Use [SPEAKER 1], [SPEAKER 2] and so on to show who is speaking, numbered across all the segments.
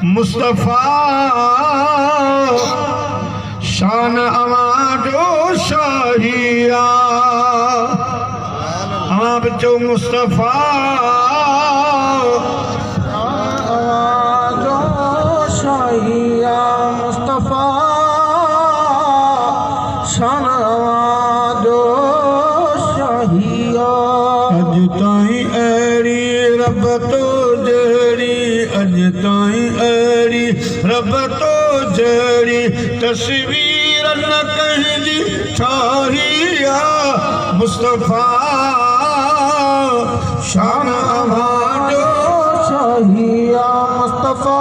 [SPEAKER 1] मुस्तफा शान अवाजो शाहिया हाँ बच्चों मुस्तफा
[SPEAKER 2] आवाजो शाहिया मुस्तफा शान आवाजो शाहिया
[SPEAKER 1] अज ताई एड़ी रब तो जड़ी अज ताई एड़ी रब तो जड़ी तस्वीर न कहीं ठाहिया मुस्तफा शान अवाजो
[SPEAKER 2] शाहिया मुस्तफा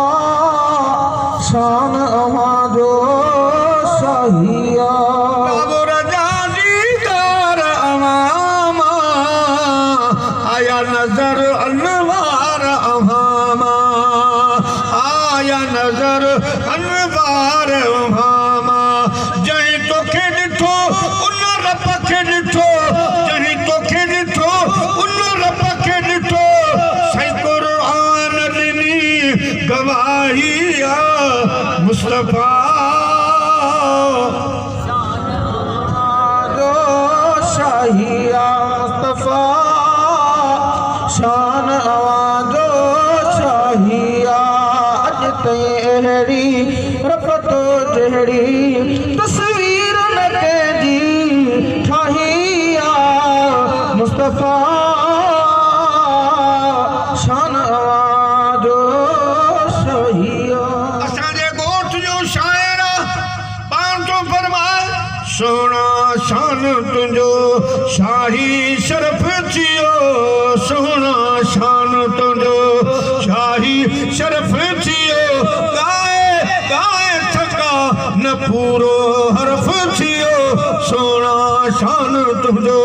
[SPEAKER 2] शान आवाजो शाहिया
[SPEAKER 1] अब रजा दीदार अमामा आया नजर अनवार अमामा आया नजर अनवार अमामा जहीं तो खे ॾिठो उन रब खे ॾिठो जहीं तो खे ॾिठो उन रब खे ॾिठो सही क़ुर्आन ॾिनी गवाही आहे मुस्तफा
[SPEAKER 2] आवाजो शाहिया मुस्तफा शान आवाजो शाहिया अज तेरी रब तो जड़ी तस्वीर न कंहिंजी ठाहिया मुस्तफा शान आवाजो शाहिया
[SPEAKER 1] असांजे ॻोठ जो शाइर पाण थो फरमाए सोना शान तुंहिंजो शाही शरफ थियो सोना शान तुंहिंजो शाही शरफ थियो गाए गाए थका न पूरो हरफ थियो सोना शान तुंहिंजो